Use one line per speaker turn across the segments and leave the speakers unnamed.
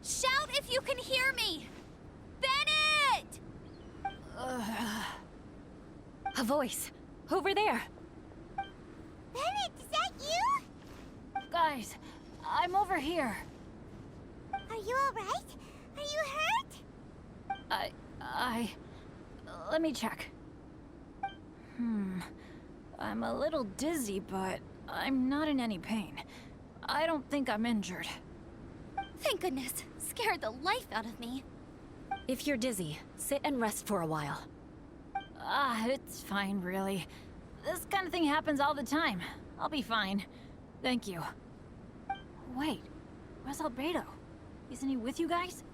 Shout if you can hear me! Bennett!
A voice. Over there.
Bennett, is that you?
Guys, I'm over here.
Are you alright? Are you hurt?
Let me check. I'm a little dizzy, but I'm not in any pain. I don't think I'm injured.
Thank goodness. Scared the life out of me.
If you're dizzy, sit and rest for a while. It's fine, really. This kind of thing happens all the time. I'll be fine. Thank you. Wait, where's Albedo? Isn't he with you guys?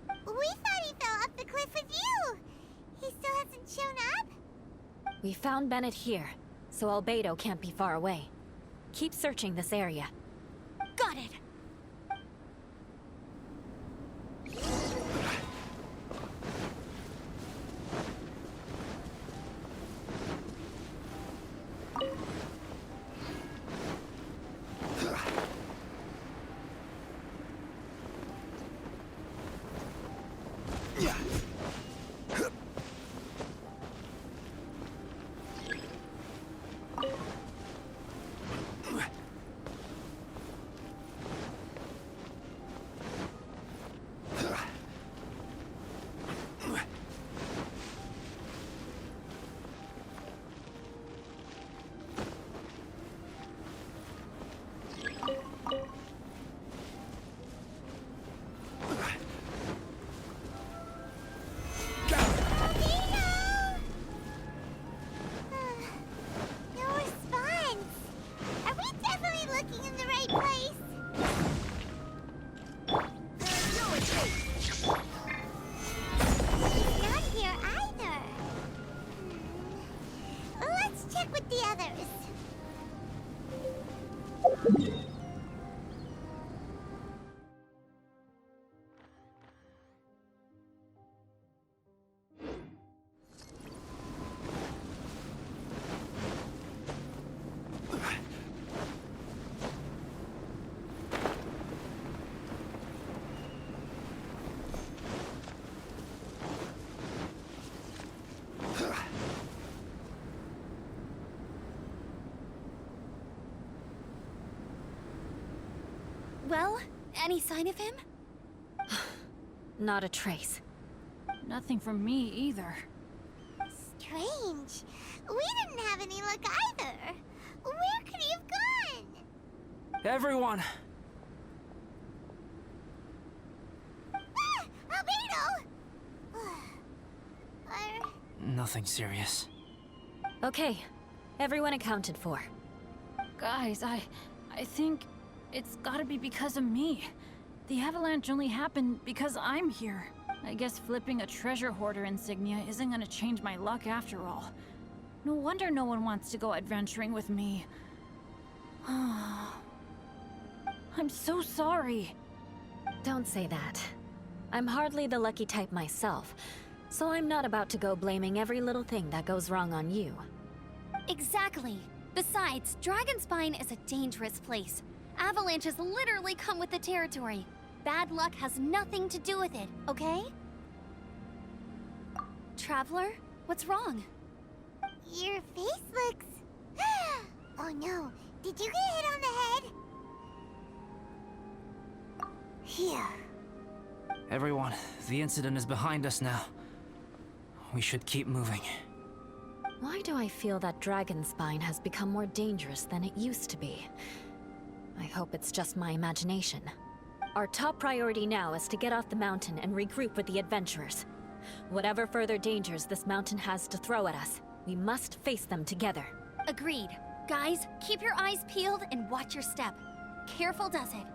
We thought he fell off the cliff with you! He still hasn't shown up?
We found Bennett here, so Albedo can't be far away. Keep searching this area.
Got it! Well, any sign of him?
Not a trace. Nothing from me either.
Strange. We didn't have any luck either. Where could he have gone?
Everyone!
Ah! Albedo!
Nothing serious.
Okay, everyone accounted for. Guys, I think it's gotta be because of me. The avalanche only happened because I'm here. I guess flipping a treasure hoarder insignia isn't gonna change my luck after all. No wonder no one wants to go adventuring with me. I'm so sorry. Don't say that. I'm hardly the lucky type myself, so I'm not about to go blaming every little thing that goes wrong on you.
Exactly. Besides, Dragonspine is a dangerous place. Avalanches literally come with the territory. Bad luck has nothing to do with it, okay? Traveler, what's wrong?
Your face looks... Oh no, did you get hit on the head? Here.
Everyone, the incident is behind us now. We should keep moving.
Why do I feel that Dragonspine has become more dangerous than it used to be? I hope it's just my imagination. Our top priority now is to get off the mountain and regroup with the adventurers. Whatever further dangers this mountain has to throw at us, we must face them together.
Agreed. Guys, keep your eyes peeled and watch your step. Careful does it.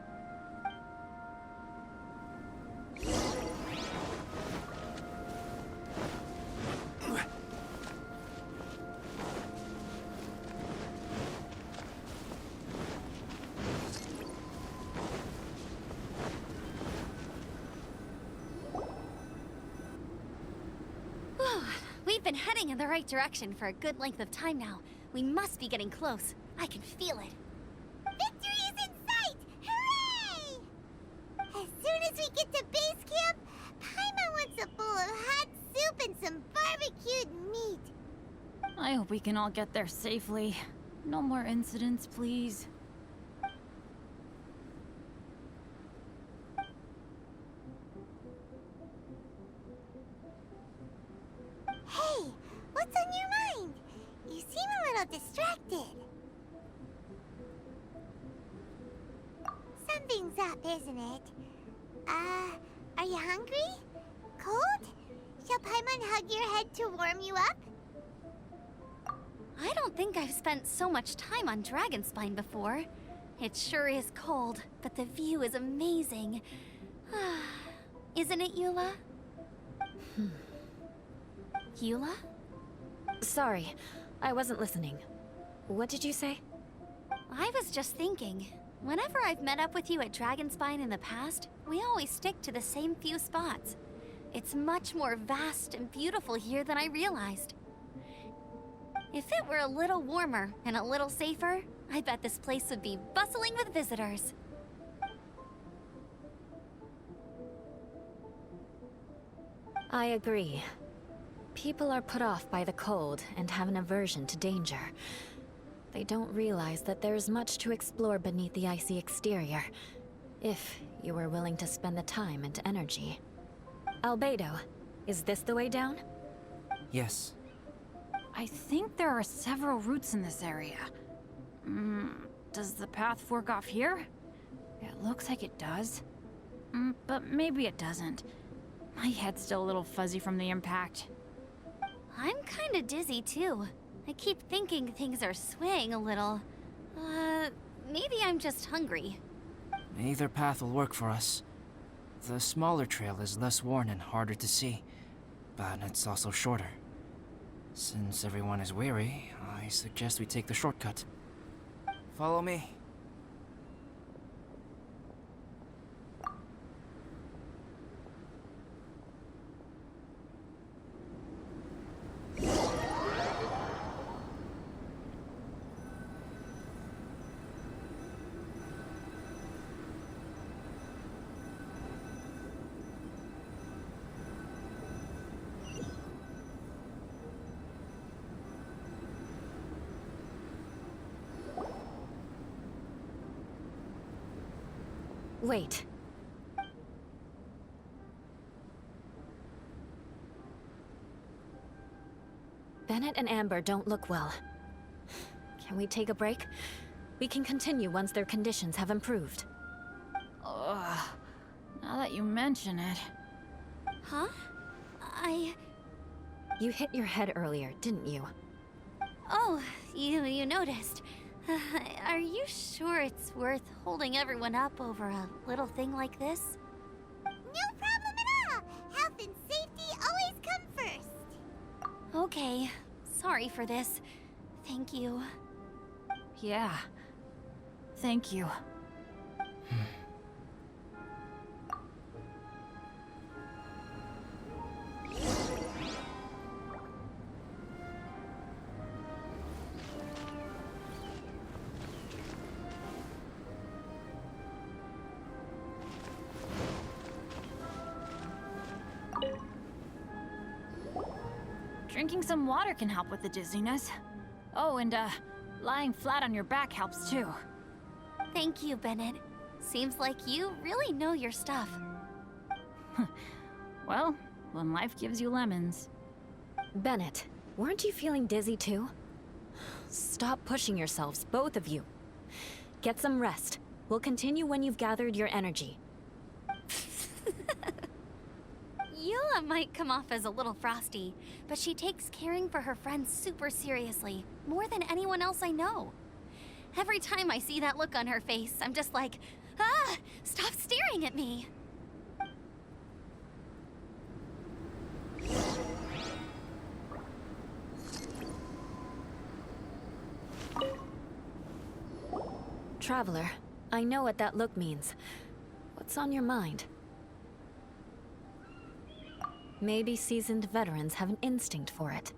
We've been heading in the right direction for a good length of time now. We must be getting close. I can feel it.
Victory is in sight! Hooray! As soon as we get to
I hope we can all get there safely. No more incidents, please.
Hey, what's on your mind? You seem a little distracted. Something's up, isn't it? Are you hungry? Cold? Shall Paimon hug your head to warm you up?
I don't think I've spent so much time on Dragonspine before. It sure is cold, but the view is amazing. Isn't it, Eula? Eula?
Sorry, I wasn't listening. What did you say?
I was just thinking. Whenever I've met up with you at Dragonspine in the past, we always stick to the same few spots. It's much more vast and beautiful here than I realized. If it were a little warmer and a little safer, I bet this place would be bustling with visitors.
I agree. People are put off by the cold and have an aversion to danger. They don't realize that there's much to explore beneath the icy exterior, if you were willing to spend the time and energy. Albedo, is this the way down?
Yes.
I think there are several routes in this area. Does the path fork off here? It looks like it does. But maybe it doesn't. My head's still a little fuzzy from the impact.
I'm kinda dizzy too. I keep thinking things are swaying a little. Maybe I'm just hungry.
Either path will work for us. The smaller trail is less worn and harder to see, but it's also shorter. Since everyone is weary, I suggest we take the shortcut. Follow me.
Wait. Bennett and Amber don't look well. Can we take a break? We can continue once their conditions have improved. Ugh. Now that you mention it...
Huh?
You hit your head earlier, didn't you?
Oh, you noticed. Are you sure it's worth holding everyone up over a little thing like this?
No problem at all! Health and safety always come first!
Okay. Sorry for this. Thank you.
Yeah. Thank you. Drinking some water can help with the dizziness. Oh, and lying flat on your back helps too.
Thank you, Bennett. Seems like you really know your stuff.
Well, when life gives you lemons. Bennett, weren't you feeling dizzy too? Stop pushing yourselves, both of you. Get some rest. We'll continue when you've gathered your energy.
Eula might come off as a little frosty, but she takes caring for her friends super seriously, more than anyone else I know. Every time I see that look on her face, I'm just like, ah, stop staring at me.
Traveler, I know what that look means. What's on your mind? Maybe seasoned veterans have an instinct for it.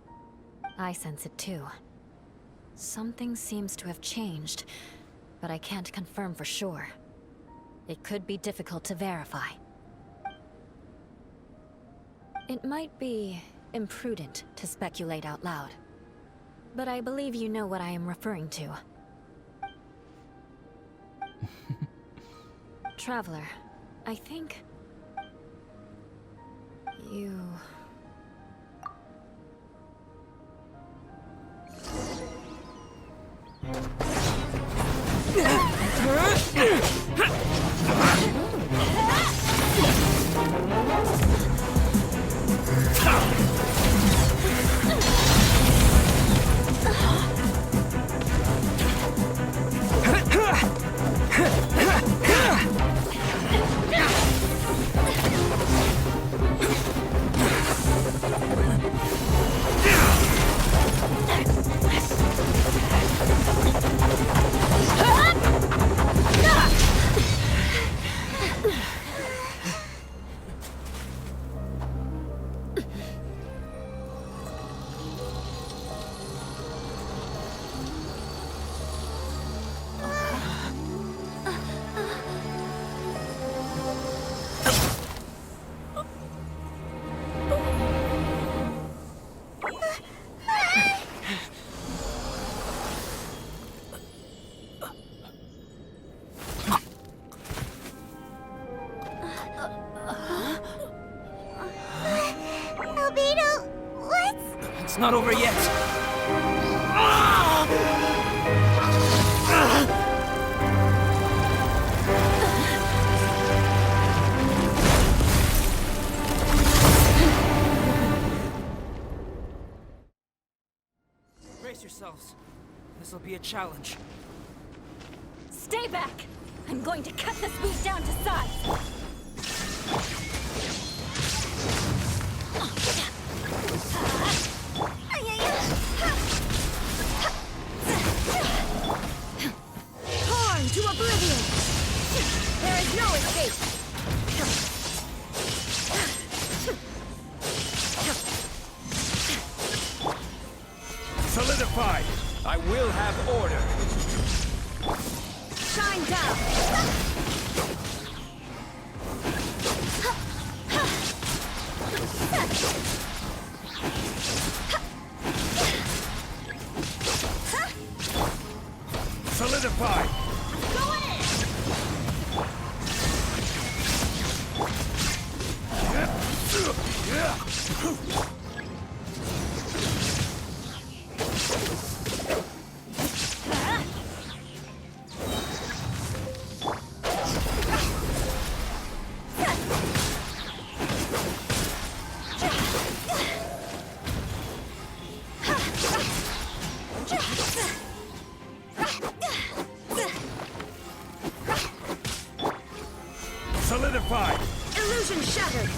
I sense it too. Something seems to have changed, but I can't confirm for sure. It could be difficult to verify. It might be imprudent to speculate out loud. but I believe you know what I am referring to. Traveler, I think... you...
Albedo, what's...
It's not over yet! Brace yourselves. This'll be a challenge.
Stay back! I'm going to cut this weed down to size! Torn to oblivion! There is no escape!
Solidified! I will have order!
Shine down!
Solidified! Solidified!
Illusion shattered!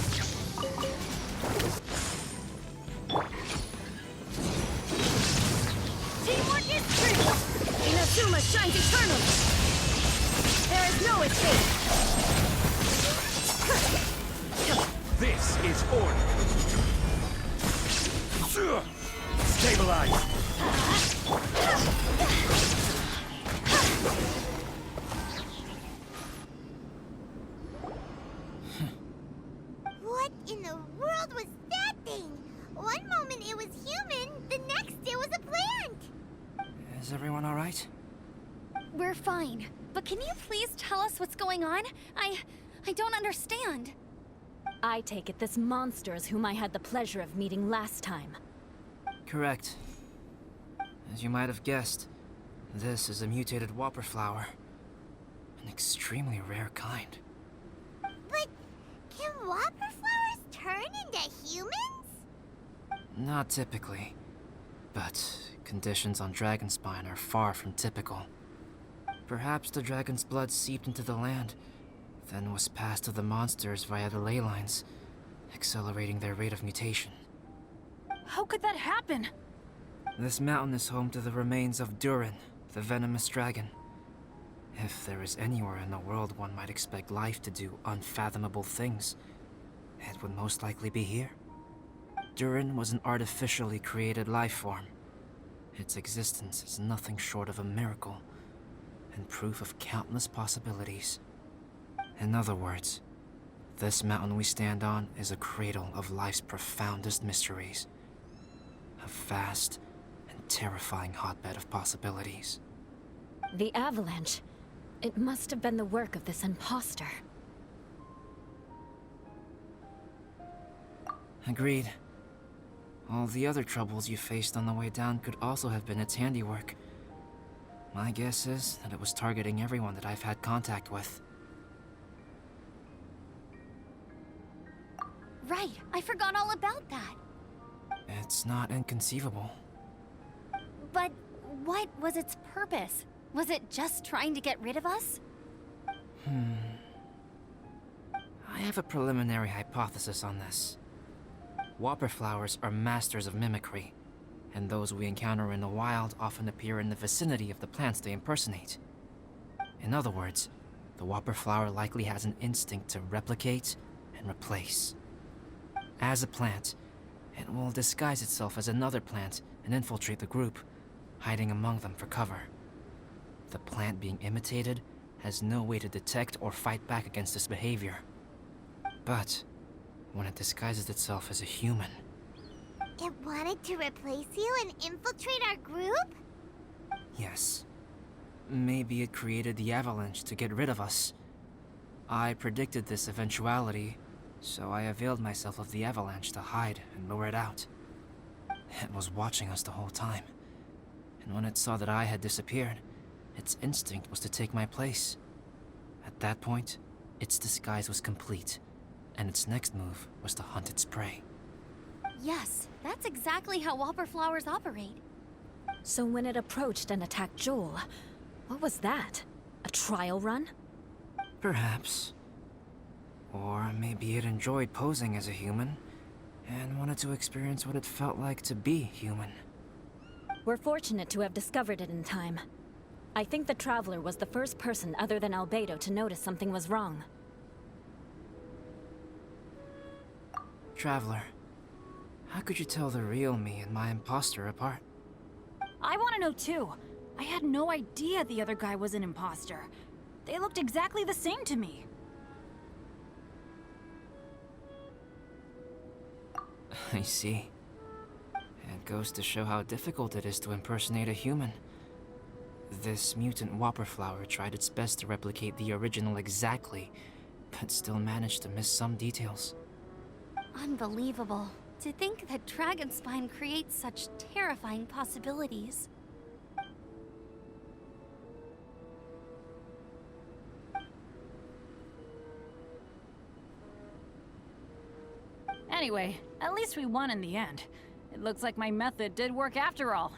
Teamwork is free! Inazuma shines eternally! There is no escape!
This is order! Stabilize!
What in the world was that thing? One moment it was human, the next it was a plant!
Is everyone alright?
We're fine. But can you please tell us what's going on? I don't understand.
I take it this monster is whom I had the pleasure of meeting last time.
Correct. As you might have guessed, this is a mutated whopper flower. An extremely rare kind.
But can whopper flowers turn into humans?
Not typically. But conditions on Dragonspine are far from typical. Perhaps the dragon's blood seeped into the land, then was passed to the monsters via the ley lines, accelerating their rate of mutation.
How could that happen?
This mountain is home to the remains of Durin, the venomous dragon. If there is anywhere in the world one might expect life to do unfathomable things, it would most likely be here. Durin was an artificially created life form. Its existence is nothing short of a miracle, and proof of countless possibilities. In other words, this mountain we stand on is a cradle of life's profoundest mysteries. A vast and terrifying hotbed of possibilities.
The avalanche. It must have been the work of this imposter.
Agreed. All the other troubles you faced on the way down could also have been its handiwork. My guess is that it was targeting everyone that I've had contact with.
Right, I forgot all about that.
It's not inconceivable.
But what was its purpose? Was it just trying to get rid of us?
I have a preliminary hypothesis on this. Whopper flowers are masters of mimicry, and those we encounter in the wild often appear in the vicinity of the plants they impersonate. In other words, the whopper flower likely has an instinct to replicate and replace. As a plant, it will disguise itself as another plant and infiltrate the group, hiding among them for cover. The plant being imitated has no way to detect or fight back against this behavior. But when it disguises itself as a human,
It wanted to replace you and infiltrate our group?
yes. Maybe it created the avalanche to get rid of us. I predicted this eventuality, so I availed myself of the avalanche to hide and lure it out. It was watching us the whole time, and when it saw that I had disappeared, its instinct was to take my place. At that point, its disguise was complete, and its next move was to hunt its prey.
Yes, that's exactly how whopper flowers operate.
So when it approached and attacked Joel, what was that? A trial run?
Perhaps. Or maybe it enjoyed posing as a human, and wanted to experience what it felt like to be human.
We're fortunate to have discovered it in time. I think the Traveler was the first person other than Albedo to notice something was wrong.
Traveler, how could you tell the real me and my imposter apart?
I want to know too. I had no idea the other guy was an imposter. They looked exactly the same to me.
I see. It goes to show how difficult it is to impersonate a human. This mutant whopper flower tried its best to replicate the original exactly, but still managed to miss some details.
Unbelievable. To think that Dragonspine creates such terrifying possibilities.
Anyway, at least we won in the end. It looks like my method did work after all.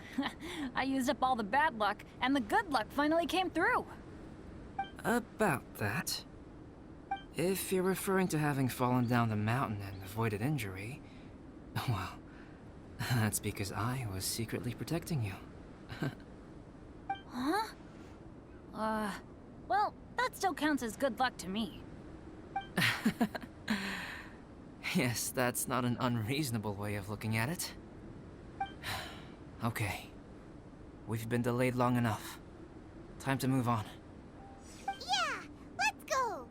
I used up all the bad luck, and the good luck finally came through.
About that. If you're referring to having fallen down the mountain and avoided injury, well, that's because I was secretly protecting you.
Huh? Well, that still counts as good luck to me.
Yes, that's not an unreasonable way of looking at it. Okay. We've been delayed long enough. Time to move on.
Yeah, let's go!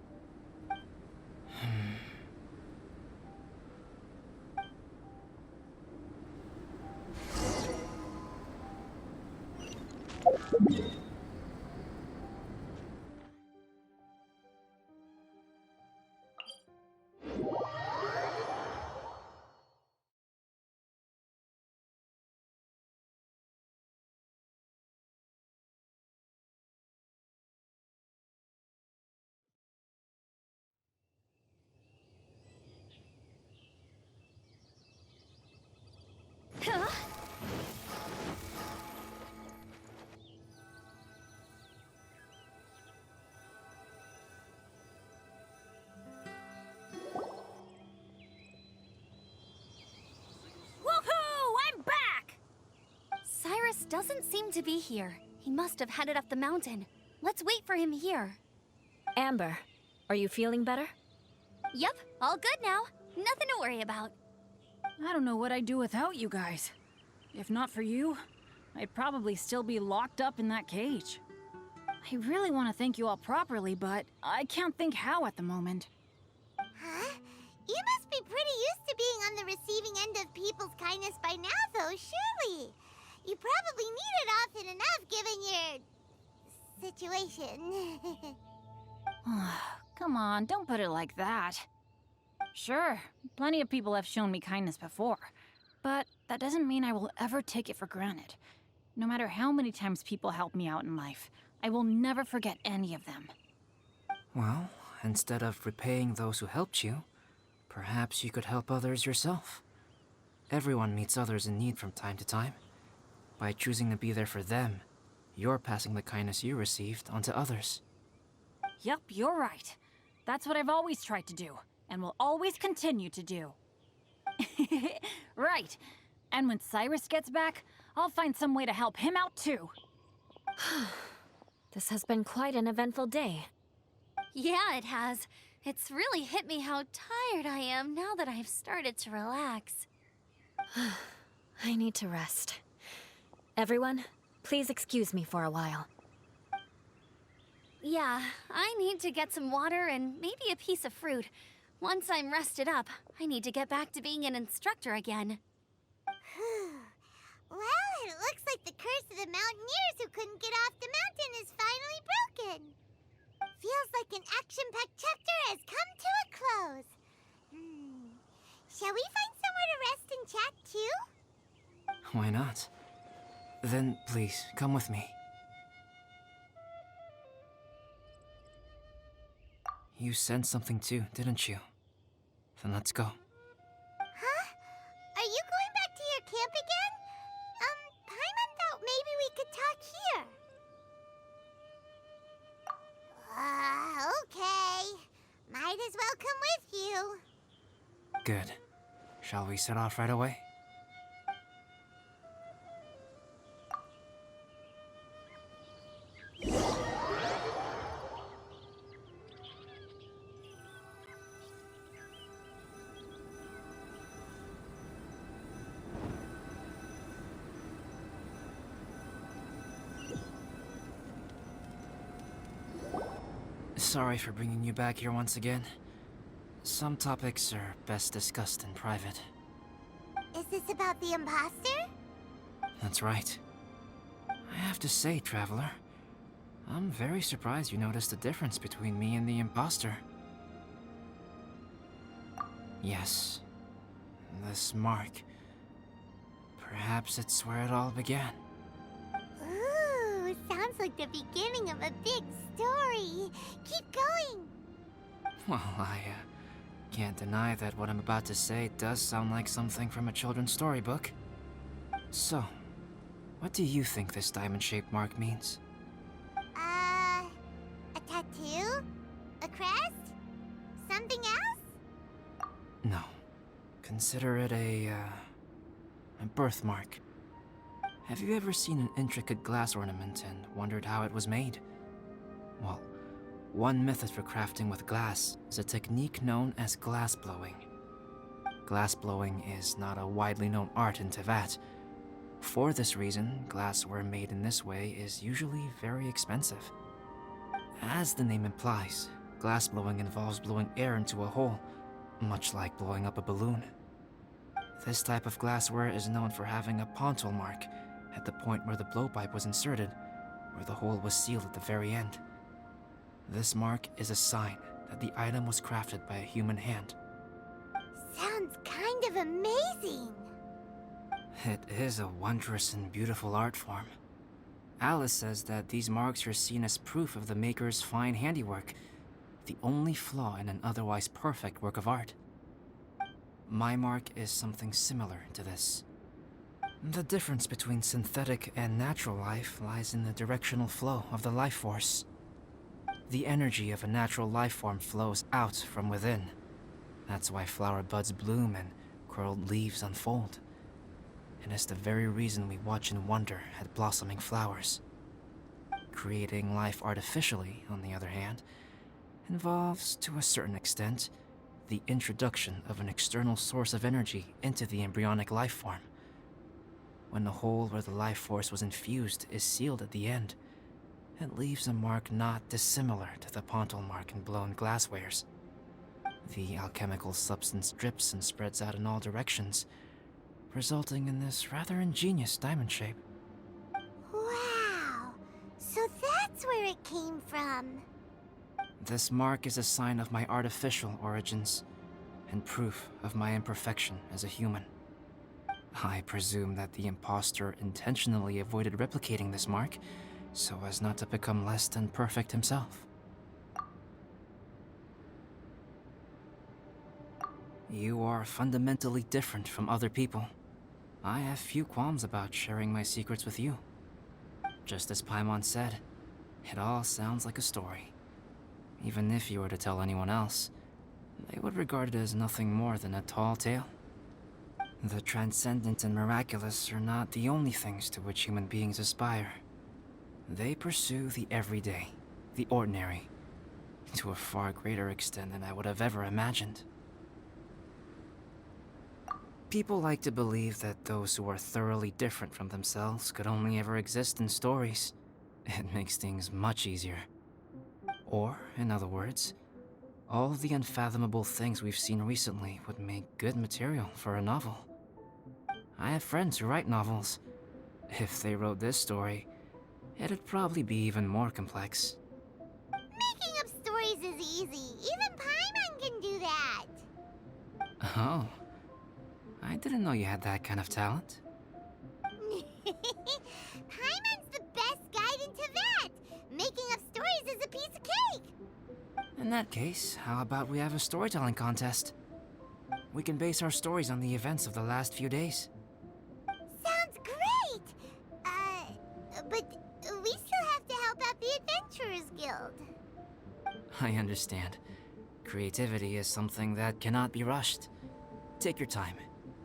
Huh?
Woohoo! I'm back!
Cyrus doesn't seem to be here. He must have headed up the mountain. Let's wait for him here.
Amber, are you feeling better?
Yep, all good now. Nothing to worry about.
I don't know what I'd do without you guys. If not for you, I'd probably still be locked up in that cage. I really want to thank you all properly, but I can't think how at the moment.
Huh? You must be pretty used to being on the receiving end of people's kindness by now, though, surely. You probably need it often enough given your situation.
Come on, don't put it like that. Sure, plenty of people have shown me kindness before, but that doesn't mean I will ever take it for granted. No matter how many times people help me out in life, I will never forget any of them.
Well, instead of repaying those who helped you, perhaps you could help others yourself. Everyone meets others in need from time to time. By choosing to be there for them, you're passing the kindness you received onto others.
Yup, you're right. That's what I've always tried to do, and will always continue to do. Right. And when Cyrus gets back, I'll find some way to help him out too.
This has been quite an eventful day.
Yeah, it has. It's really hit me how tired I am now that I've started to relax.
I need to rest. Everyone, please excuse me for a while.
Yeah, I need to get some water and maybe a piece of fruit. Once I'm rested up, I need to get back to being an instructor again.
Well, it looks like the curse of the mountaineers who couldn't get off the mountain is finally broken. Feels like an action-packed chapter has come to a close. Shall we find somewhere to rest and chat too?
Why not? Then please, come with me. You sensed something too, didn't you? Then let's go.
Huh? Are you going back to your camp again? Paimon thought maybe we could talk here. Okay. Might as well come with you.
Good. Shall we set off right away? Sorry for bringing you back here once again. Some topics are best discussed in private.
Is this about the imposter?
That's right. I have to say, Traveler, I'm very surprised you noticed the difference between me and the imposter. Yes, this mark. Perhaps it's where it all began.
Ooh, sounds like the beginning of a big story. Keep going.
Well, I can't deny that what I'm about to say does sound like something from a children's storybook. So, what do you think this diamond-shaped mark means?
A tattoo? A crest? Something else?
No. Consider it a birthmark. Have you ever seen an intricate glass ornament and wondered how it was made? Well, one method for crafting with glass is a technique known as glass blowing. Glass blowing is not a widely known art in Teyvat. For this reason, glassware made in this way is usually very expensive. As the name implies, glass blowing involves blowing air into a hole, much like blowing up a balloon. This type of glassware is known for having a pontal mark at the point where the blowpipe was inserted, where the hole was sealed at the very end. This mark is a sign that the item was crafted by a human hand.
Sounds kind of amazing.
It is a wondrous and beautiful art form. Alice says that these marks are seen as proof of the maker's fine handiwork, the only flaw in an otherwise perfect work of art. My mark is something similar to this. The difference between synthetic and natural life lies in the directional flow of the life force. The energy of a natural life form flows out from within. That's why flower buds bloom and curled leaves unfold. And it's the very reason we watch and wonder at blossoming flowers. Creating life artificially, on the other hand, involves, to a certain extent, the introduction of an external source of energy into the embryonic life form. When the hole where the life force was infused is sealed at the end, it leaves a mark not dissimilar to the pontal mark in blown glasswares. The alchemical substance drips and spreads out in all directions, resulting in this rather ingenious diamond shape.
Wow. So that's where it came from.
This mark is a sign of my artificial origins, and proof of my imperfection as a human. I presume that the imposter intentionally avoided replicating this mark, so as not to become less than perfect himself. You are fundamentally different from other people. I have few qualms about sharing my secrets with you. Just as Paimon said, it all sounds like a story. Even if you were to tell anyone else, they would regard it as nothing more than a tall tale. The transcendent and miraculous are not the only things to which human beings aspire. They pursue the everyday, the ordinary, to a far greater extent than I would have ever imagined. People like to believe that those who are thoroughly different from themselves could only ever exist in stories. It makes things much easier. Or, in other words, all the unfathomable things we've seen recently would make good material for a novel. I have friends who write novels. If they wrote this story, it'd probably be even more complex.
Making up stories is easy. Even Paimon can do that.
Oh, I didn't know you had that kind of talent.
Paimon's the best guide into that. Making up stories is a piece of cake.
In that case, how about we have a storytelling contest? We can base our stories on the events of the last few days.
Sounds great. But we still have to help out the Adventurers Guild.
I understand. Creativity is something that cannot be rushed. Take your time,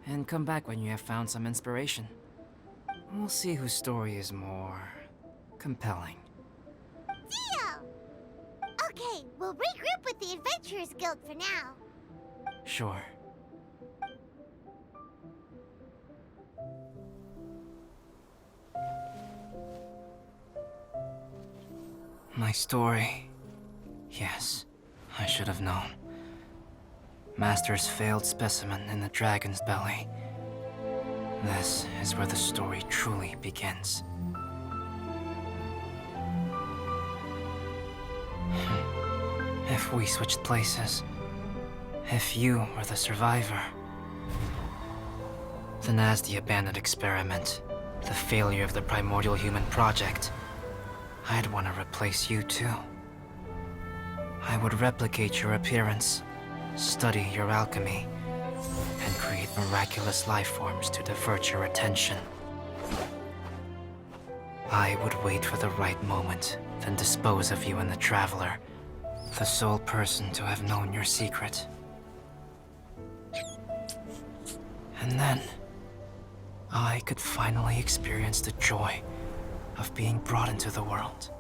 and come back when you have found some inspiration. We'll see whose story is more compelling.
Deal! Okay, we'll regroup with the Adventurers Guild for now.
Sure. My story. Yes, I should have known. Master's failed specimen in the dragon's belly. This is where the story truly begins. If we switched places, if you were the survivor, then as the abandoned experiment, the failure of the primordial human project, I'd want to replace you too. I would replicate your appearance, study your alchemy, and create miraculous life forms to divert your attention. I would wait for the right moment, then dispose of you in the Traveler, the sole person to have known your secret. And then, I could finally experience the joy of being brought into the world.